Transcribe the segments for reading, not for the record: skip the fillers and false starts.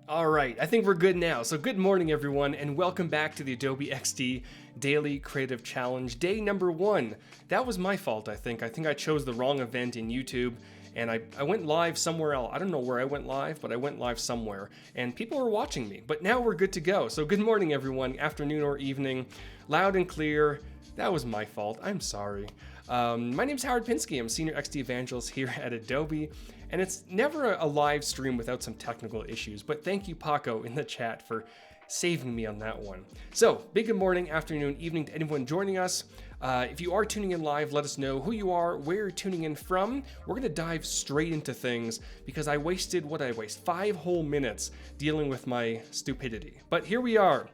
All right, I think we're good now. So good morning, everyone, and welcome back to the Adobe XD Daily Creative Challenge, day number 1. That was my fault, I think. I think I chose the wrong event in YouTube, and I went live somewhere else. I don't know where I went live, but I went live somewhere, and people were watching me. But now we're good to go. So good morning, everyone, afternoon or evening, loud and clear. That was my fault. I'm sorry. My name's Howard Pinsky. I'm Senior XD Evangelist here at Adobe, and it's never a live stream without some technical issues, but thank you, Paco, in the chat for saving me on that one. So, big good morning, afternoon, evening to anyone joining us. If you are tuning in live, let us know who you are, where you're tuning in from. We're gonna dive straight into things because I wasted, 5 whole minutes dealing with my stupidity. But here we are.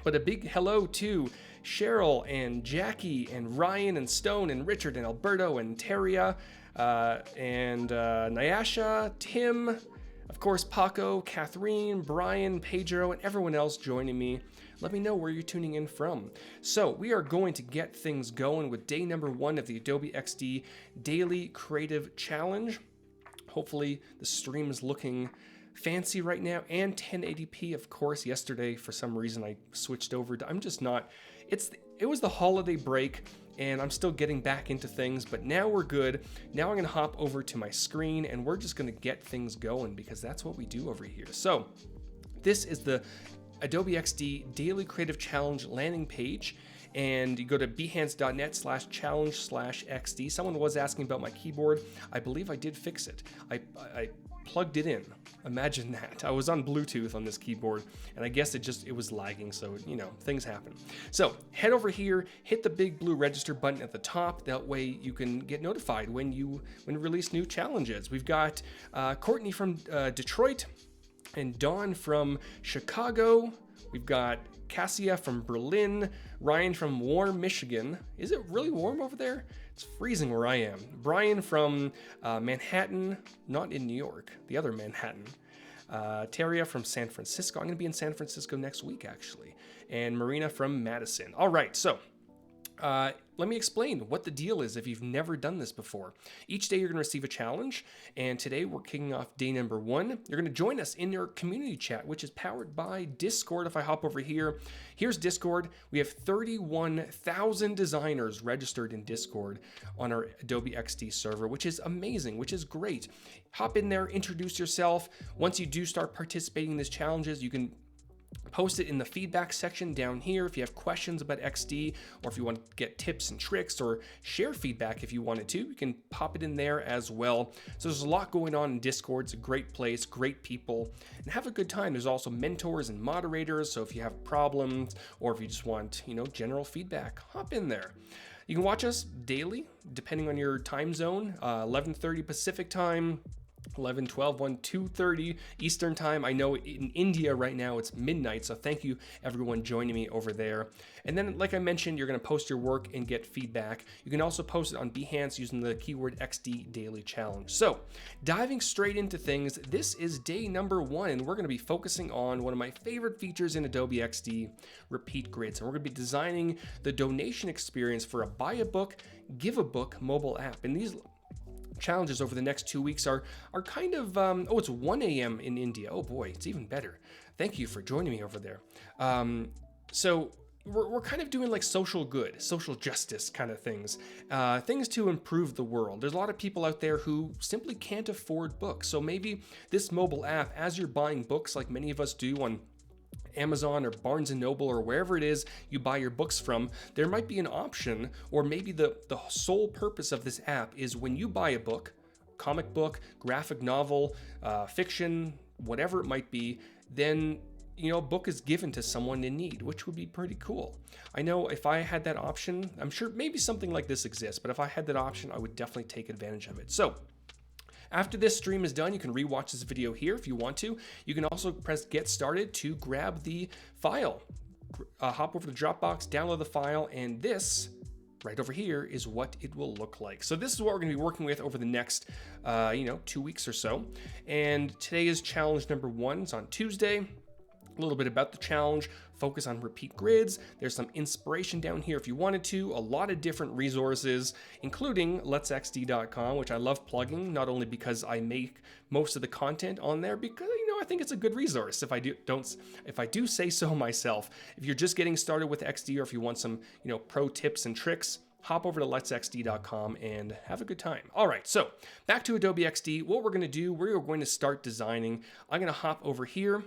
But a big hello to Cheryl and Jackie and Ryan and Stone and Richard and Alberto and Teria and Nyasha, Tim, of course Paco, Catherine, Brian, Pedro, and everyone else joining me. Let me know where you're tuning in from. So we are going to get things going with day number 1 of the Adobe XD Daily Creative Challenge. Hopefully the stream is looking fancy right now, and 1080p, of course. Yesterday, for some reason, I switched over to, it was the holiday break, and I'm still getting back into things, but now we're good. Now I'm gonna hop over to my screen, and we're just gonna get things going, because that's what we do over here. So, this is the Adobe XD Daily Creative Challenge landing page, and you go to behance.net/challenge/XD. Someone was asking about my keyboard. I believe I did fix it. I plugged it in. Imagine that. I was on Bluetooth on this keyboard, and I guess it was lagging, so things happen. So head over here, hit the big blue register button at the top. That way you can get notified when we release new challenges. We've got Courtney from Detroit and Dawn from Chicago. We've got Cassia from Berlin, Ryan from warm Michigan. Is it really warm over there? It's freezing where I am. Brian from Manhattan, not in New York, the other Manhattan. Teria from San Francisco. I'm going to be in San Francisco next week, actually. And Marina from Madison. All right, so let me explain what the deal is if you've never done this before. Each day you're going to receive a challenge, and today we're kicking off day number 1. You're going to join us in your community chat, which is powered by Discord. If I hop over here, here's Discord. We have 31,000 designers registered in Discord on our Adobe XD server, which is amazing, which is great. Hop in there, introduce yourself. Once you do start participating in these challenges, you can post it in the feedback section down here if you have questions about XD, or if you want to get tips and tricks or share feedback if you wanted to, you can pop it in there as well. So there's a lot going on in Discord. It's a great place, great people, and have a good time. There's also mentors and moderators, so if you have problems or if you just want, general feedback, hop in there. You can watch us daily, depending on your time zone, 11:30 Pacific time, 11, 12, 1, 2:30 Eastern time. I know in India right now it's midnight, so thank you everyone joining me over there. And then, like I mentioned, you're going to post your work and get feedback. You can also post it on Behance using the keyword XD Daily Challenge. So, diving straight into things, this is day number 1, and we're going to be focusing on one of my favorite features in Adobe XD, repeat grids. And we're going to be designing the donation experience for a buy a book, give a book mobile app. And these challenges over the next 2 weeks are kind of, it's 1 a.m. in India. Oh boy, it's even better. Thank you for joining me over there. So we're kind of doing like social good, social justice kind of things, things to improve the world. There's a lot of people out there who simply can't afford books. So maybe this mobile app, as you're buying books like many of us do on Amazon or Barnes & Noble or wherever it is you buy your books from, there might be an option, or maybe the sole purpose of this app is when you buy a book, comic book, graphic novel, fiction, whatever it might be, then a book is given to someone in need, which would be pretty cool. I know if I had that option, I'm sure maybe something like this exists, but if I had that option, I would definitely take advantage of it. So after this stream is done, you can rewatch this video here if you want to. You can also press get started to grab the file. Hop over to Dropbox, download the file, and this right over here is what it will look like. So this is what we're going to be working with over the next 2 weeks or so. And today is challenge number 1. It's on Tuesday. A little bit about the challenge, focus on repeat grids. There's some inspiration down here if you wanted to, a lot of different resources, including letsxd.com, which I love plugging, not only because I make most of the content on there, because, I think it's a good resource if I do say so myself. If you're just getting started with XD, or if you want some, pro tips and tricks, hop over to letsxd.com and have a good time. All right, so back to Adobe XD. What we're going to do, we're going to start designing. I'm going to hop over here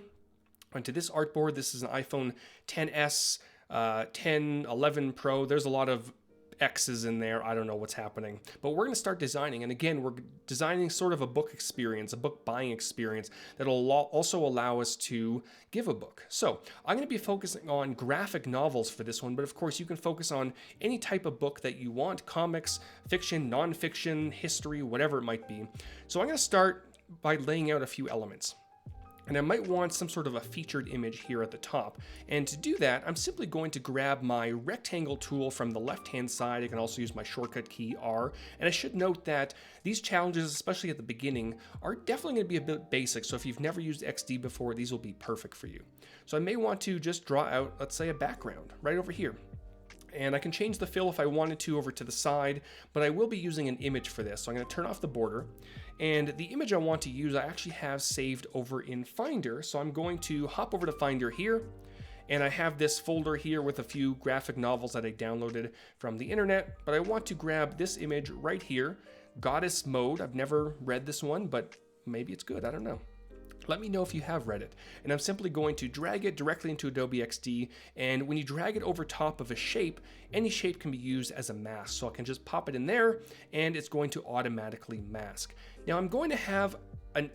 onto this artboard. This is an iPhone XS, 10, 11 Pro. There's a lot of X's in there. I don't know what's happening, but we're going to start designing. And again, we're designing sort of a book experience, a book buying experience that'll also allow us to give a book. So I'm going to be focusing on graphic novels for this one, but of course you can focus on any type of book that you want: comics, fiction, nonfiction, history, whatever it might be. So I'm going to start by laying out a few elements. And I might want some sort of a featured image here at the top. And to do that, I'm simply going to grab my rectangle tool from the left-hand side. I can also use my shortcut key R. And I should note that these challenges, especially at the beginning, are definitely going to be a bit basic. So if you've never used XD before, these will be perfect for you. So I may want to just draw out, let's say, a background right over here. And I can change the fill if I wanted to over to the side, but I will be using an image for this. So I'm going to turn off the border. And the image I want to use, I actually have saved over in Finder. So I'm going to hop over to Finder here. And I have this folder here with a few graphic novels that I downloaded from the internet. But I want to grab this image right here, Goddess Mode. I've never read this one, but maybe it's good. I don't know. Let me know if you have read it. And I'm simply going to drag it directly into Adobe XD. And when you drag it over top of a shape, any shape can be used as a mask. So I can just pop it in there and it's going to automatically mask. Now I'm going to have an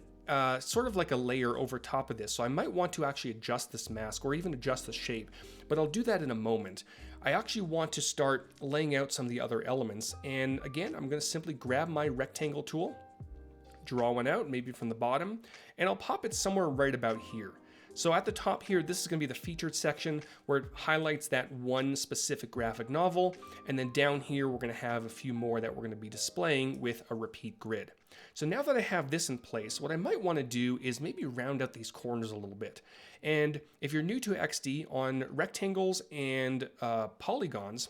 sort of like a layer over top of this. So I might want to actually adjust this mask or even adjust the shape, but I'll do that in a moment. I actually want to start laying out some of the other elements. And again, I'm going to simply grab my rectangle tool, draw one out, maybe from the bottom, and I'll pop it somewhere right about here. So at the top here, this is going to be the featured section where it highlights that one specific graphic novel. And then down here, we're going to have a few more that we're going to be displaying with a repeat grid. So now that I have this in place, what I might want to do is maybe round out these corners a little bit. And if you're new to XD, on rectangles and polygons,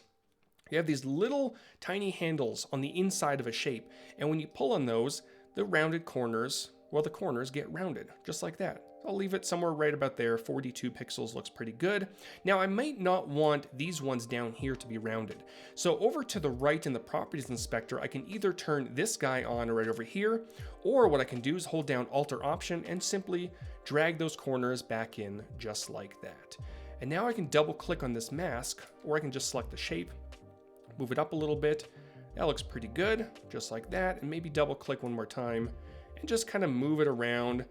you have these little tiny handles on the inside of a shape. And when you pull on those, the rounded corners, well, the corners get rounded, just like that. I'll leave it somewhere right about there. 42 pixels looks pretty good. Now, I might not want these ones down here to be rounded. So over to the right in the Properties Inspector, I can either turn this guy on right over here, or what I can do is hold down Alt or Option and simply drag those corners back in just like that. And now I can double click on this mask, or I can just select the shape, move it up a little bit. That looks pretty good, just like that. And maybe double click one more time and just kind of move it around.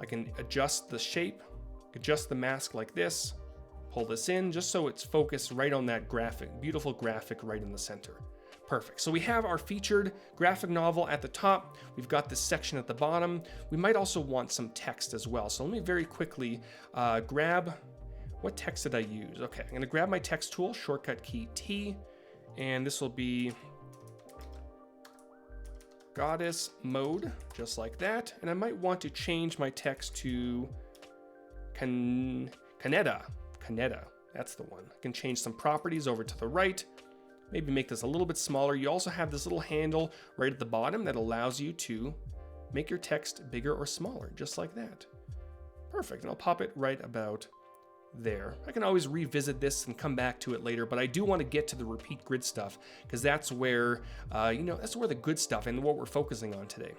I can adjust the shape, adjust the mask like this, pull this in just so it's focused right on that graphic, beautiful graphic right in the center. Perfect. So we have our featured graphic novel at the top. We've got this section at the bottom. We might also want some text as well. So let me very quickly grab, what text did I use? Okay, I'm going to grab my text tool, shortcut key T, and this will be Goddess Mode, just like that. And I might want to change my text to Caneda. That's the one. I can change some properties over to the right. Maybe make this a little bit smaller. You also have this little handle right at the bottom that allows you to make your text bigger or smaller, just like that. Perfect. And I'll pop it right about there. I can always revisit this and come back to it later, but I do want to get to the repeat grid stuff because that's where, that's where the good stuff and what we're focusing on today.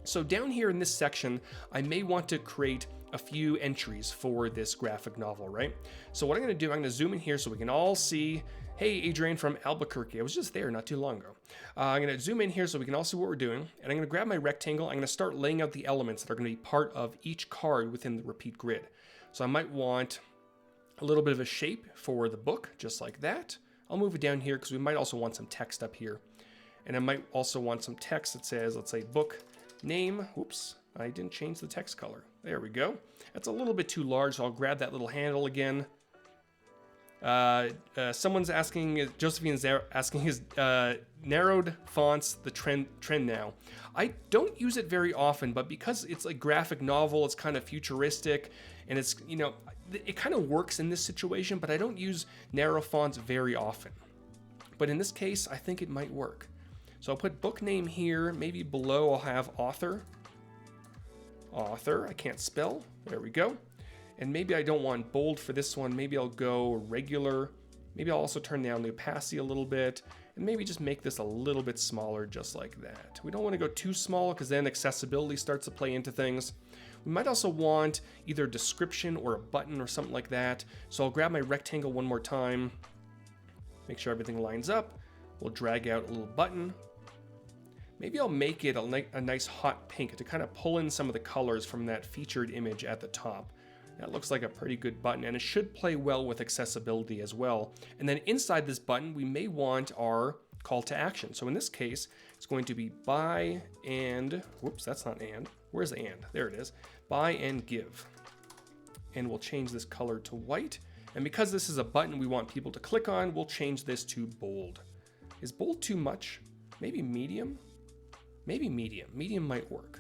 So down here in this section, I may want to create a few entries for this graphic novel, right? So what I'm going to do, I'm going to zoom in here so we can all see, hey, Adrian from Albuquerque. I was just there not too long ago. I'm going to zoom in here so we can all see what we're doing. And I'm going to grab my rectangle. I'm going to start laying out the elements that are going to be part of each card within the repeat grid. So I might want a little bit of a shape for the book, just like that. I'll move it down here because we might also want some text up here. And I might also want some text that says, let's say, book name. Oops, I didn't change the text color. There we go. That's a little bit too large, so I'll grab that little handle again. Someone's asking, Josephine's asking, is narrowed fonts the trend now? I don't use it very often, but because it's a graphic novel, it's kind of futuristic, and it's, it kind of works in this situation, but I don't use narrow fonts very often. But in this case, I think it might work. So I'll put book name here, maybe below I'll have author. author. I can't spell. There we go. And maybe I don't want bold for this one. Maybe I'll go regular. Maybe I'll also turn down the opacity a little bit and maybe just make this a little bit smaller just like that. We don't want to go too small because then accessibility starts to play into things. We might also want either a description or a button or something like that. So I'll grab my rectangle one more time, make sure everything lines up. We'll drag out a little button. Maybe I'll make it a nice hot pink to kind of pull in some of the colors from that featured image at the top. That looks like a pretty good button, and it should play well with accessibility as well. And then inside this button, we may want our call to action. So in this case, it's going to be buy and, whoops, that's not and. Where's the and? There it is. Buy and give. And we'll change this color to white. And because this is a button we want people to click on, we'll change this to bold. Is bold too much? Maybe medium? Maybe medium. Medium might work.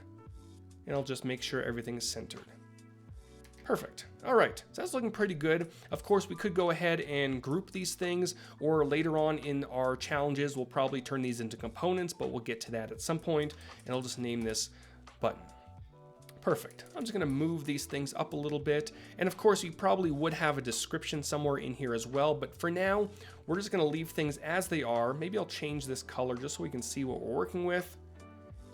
And I'll just make sure everything is centered. Perfect. All right, so that's looking pretty good. Of course, we could go ahead and group these things, or later on in our challenges, we'll probably turn these into components, but we'll get to that at some point, and I'll just name this button. Perfect. I'm just gonna move these things up a little bit, and of course, you probably would have a description somewhere in here as well, but for now, we're just gonna leave things as they are. Maybe I'll change this color just so we can see what we're working with.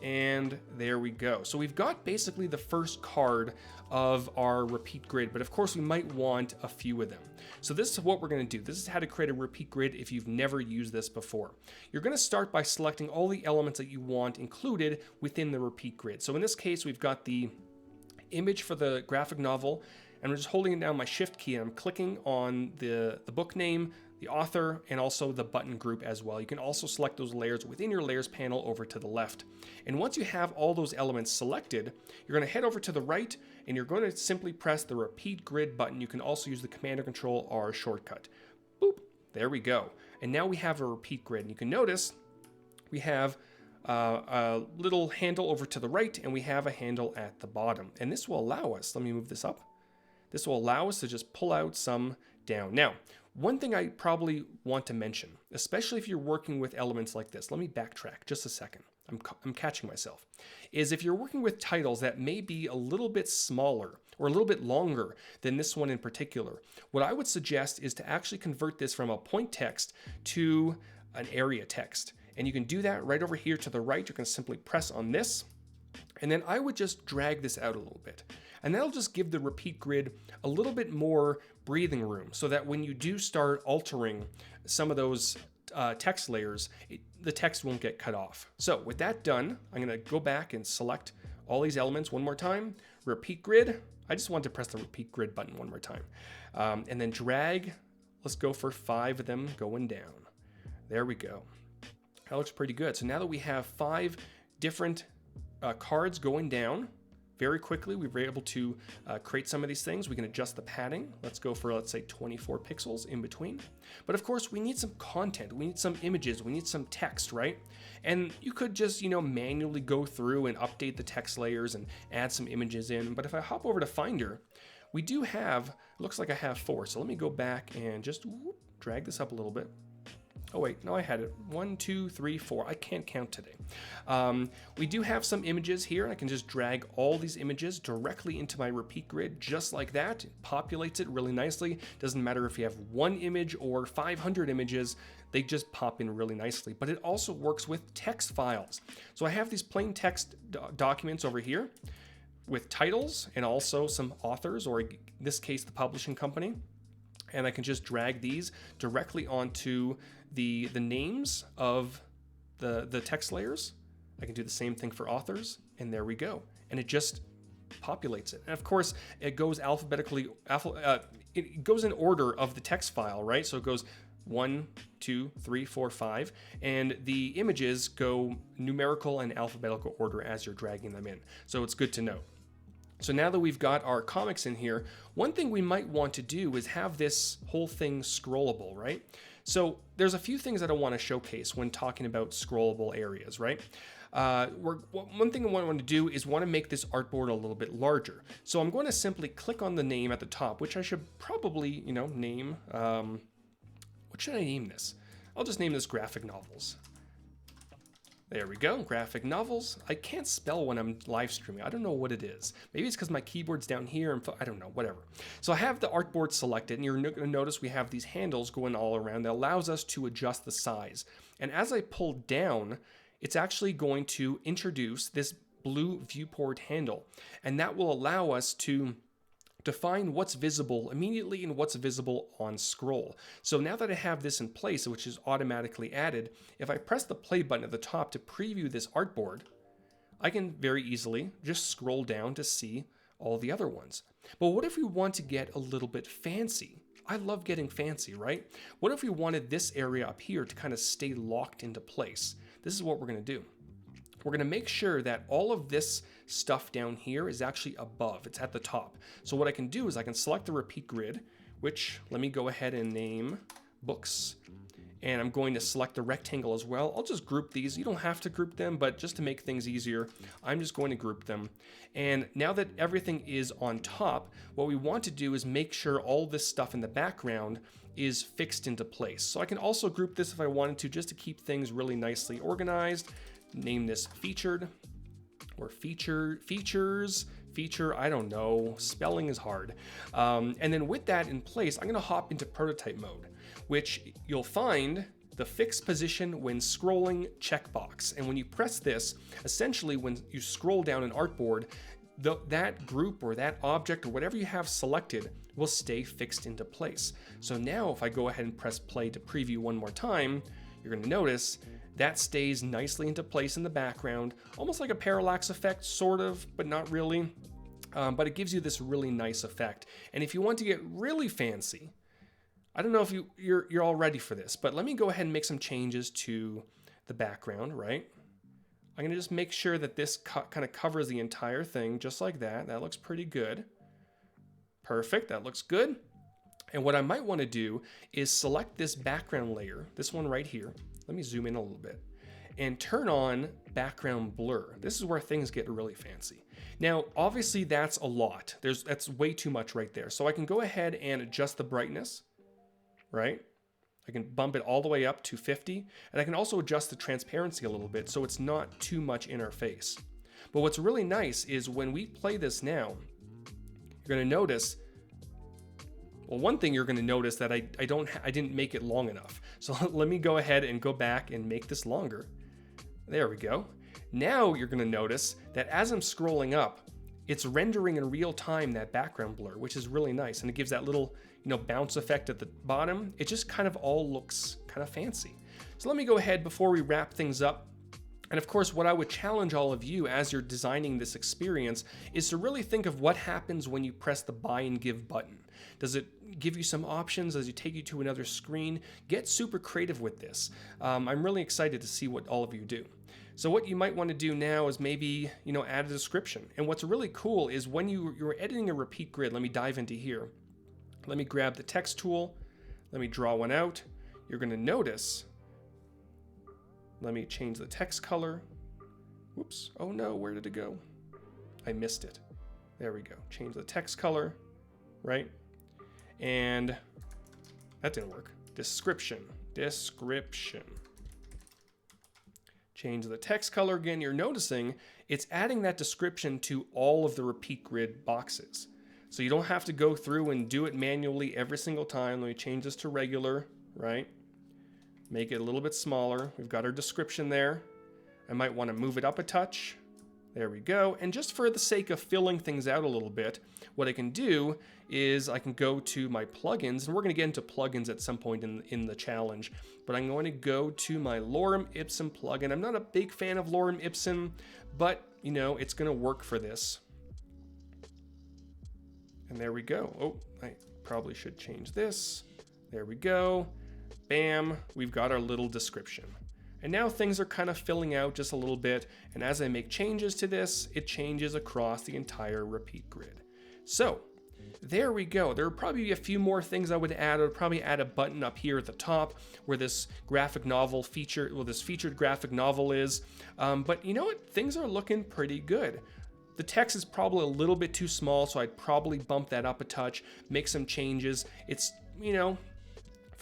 And there we go. So we've got basically the first card of our repeat grid, but of course we might want a few of them. So this is what we're going to do. This is how to create a repeat grid if you've never used this before. You're going to start by selecting all the elements that you want included within the repeat grid. So in this case, we've got the image for the graphic novel, and I'm just holding down my shift key and I'm clicking on the book name, the author, and also the button group as well. You can also select those layers within your layers panel over to the left. And once you have all those elements selected, you're going to head over to the right and you're going to simply press the repeat grid button. You can also use the Command or Control R shortcut. Boop, there we go. And now we have a repeat grid. And you can notice we have a little handle over to the right and we have a handle at the bottom. And this will allow us, let me move this up. This will allow us to just pull out some down. Now, one thing I probably want to mention, especially if you're working with elements like this, let me backtrack just a second. I'm catching myself, is if you're working with titles that may be a little bit smaller or a little bit longer than this one in particular, what I would suggest is to actually convert this from a point text to an area text. And you can do that right over here to the right. You can simply press on this, and then I would just drag this out a little bit. And that'll just give the repeat grid a little bit more breathing room so that when you do start altering some of those text layers, the text won't get cut off. So with that done, I'm gonna go back and select all these elements one more time, repeat grid. I just want to press the repeat grid button one more time. And then drag, let's go for 5 of them going down. There we go. That looks pretty good. So now that we have 5 different cards going down, very quickly, we were able to create some of these things. We can adjust the padding. Let's go for, let's say, 24 pixels in between. But of course, we need some content. We need some images. We need some text, right? And you could just, manually go through and update the text layers and add some images in. But if I hop over to Finder, we do have, it looks like I have 4. So let me go back and just drag this up a little bit. Oh wait, no, I had it. 1, 2, 3, 4. I can't count today. We do have some images here. I can just drag all these images directly into my repeat grid just like that. It populates it really nicely. Doesn't matter if you have 1 image or 500 images, they just pop in really nicely. But it also works with text files. So I have these plain text documents over here with titles and also some authors, or in this case, the publishing company. And I can just drag these directly onto the names of the text layers. I can do the same thing for authors, and there we go. And it just populates it. And of course, it goes alphabetically, it goes in order of the text file, right? So it goes 1, 2, 3, 4, 5, and the images go numerical and alphabetical order as you're dragging them in. So it's good to know. So now that we've got our comics in here, one thing we might want to do is have this whole thing scrollable, right? So there's a few things that I want to showcase when talking about scrollable areas, right? One thing I want to do is want to make this artboard a little bit larger. So I'm going to simply click on the name at the top, which I should probably, name. What should I name this? I'll just name this graphic novels. There we go, graphic novels. I can't spell when I'm live streaming. I don't know what it is. Maybe it's because my keyboard's down here and I don't know, whatever. So I have the artboard selected, and you're gonna notice we have these handles going all around that allows us to adjust the size. And as I pull down, it's actually going to introduce this blue viewport handle, and that will allow us to define what's visible immediately and what's visible on scroll. So now that I have this in place, which is automatically added, if I press the play button at the top to preview this artboard, I can very easily just scroll down to see all the other ones. But what if we want to get a little bit fancy? I love getting fancy, right? What if we wanted this area up here to kind of stay locked into place? This is what we're going to do. We're going to make sure that all of this stuff down here is actually above. It's at the top. So what I can do is I can select the repeat grid, which let me go ahead and name books. And I'm going to select the rectangle as well. I'll just group these. You don't have to group them, but just to make things easier, I'm just going to group them. And now that everything is on top, what we want to do is make sure all this stuff in the background is fixed into place. So I can also group this if I wanted to, just to keep things really nicely organized. Name this featured or feature, I don't know, spelling is hard. And then with that in place, I'm gonna hop into prototype mode, which you'll find the fixed position when scrolling checkbox. And when you press this, essentially when you scroll down an artboard, that group or that object or whatever you have selected will stay fixed into place. So now if I go ahead and press play to preview one more time, you're gonna notice that stays nicely into place in the background, almost like a parallax effect, sort of, but not really. But it gives you this really nice effect. And if you want to get really fancy, I don't know if you're all ready for this, but let me go ahead and make some changes to the background, right? I'm gonna just make sure that this kind of covers the entire thing, just like that. That looks pretty good. Perfect, that looks good. And what I might wanna do is select this background layer, this one right here. Let me zoom in a little bit and turn on background blur. This is where things get really fancy. Now, obviously that's a lot. That's way too much right there. So I can go ahead and adjust the brightness, right? I can bump it all the way up to 50, and I can also adjust the transparency a little bit so it's not too much in our face. But what's really nice is when we play this now, you're gonna notice, well, one thing you're gonna notice that I didn't make it long enough. So let me go ahead and go back and make this longer. There we go. Now you're gonna notice that as I'm scrolling up, it's rendering in real time that background blur, which is really nice. And it gives that little, bounce effect at the bottom. It just kind of all looks kind of fancy. So let me go ahead before we wrap things up. And of course, what I would challenge all of you as you're designing this experience is to really think of what happens when you press the buy and give button. Does it give you some options? Does it take you to another screen? Get super creative with this. I'm really excited to see what all of you do. So what you might want to do now is maybe, add a description. And what's really cool is when you're editing a repeat grid, let me dive into here. Let me grab the text tool. Let me draw one out. You're going to notice, let me change the text color. Whoops. Oh no, where did it go? I missed it. There we go. Change the text color, right? And that didn't work. Description. Change the text color again. You're noticing it's adding that description to all of the repeat grid boxes. So you don't have to go through and do it manually every single time. Let me change this to regular, right? Make it a little bit smaller. We've got our description there. I might want to move it up a touch. There we go. And just for the sake of filling things out a little bit, what I can do is I can go to my plugins, and we're going to get into plugins at some point in the challenge, but I'm going to go to my Lorem Ipsum plugin. I'm not a big fan of Lorem Ipsum, but it's going to work for this. And there we go. Oh, I probably should change this. There we go. Bam, we've got our little description. And now things are kind of filling out just a little bit. And as I make changes to this, it changes across the entire repeat grid. So there we go. There would probably be a few more things I would add. I would probably add a button up here at the top where this graphic novel feature, this featured graphic novel is. But you know what? Things are looking pretty good. The text is probably a little bit too small, so I'd probably bump that up a touch, make some changes. It's,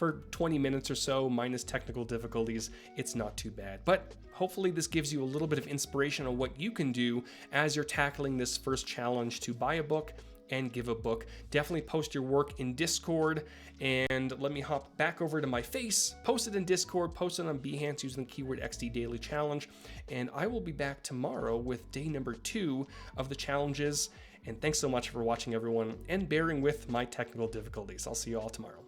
for 20 minutes or so, minus technical difficulties, it's not too bad. But hopefully this gives you a little bit of inspiration on what you can do as you're tackling this first challenge to buy a book and give a book. Definitely post your work in Discord, and let me hop back over to my face, post it in Discord, post it on Behance using the keyword XD Daily Challenge, and I will be back tomorrow with day number 2 of the challenges. And thanks so much for watching, everyone, and bearing with my technical difficulties. I'll see you all tomorrow.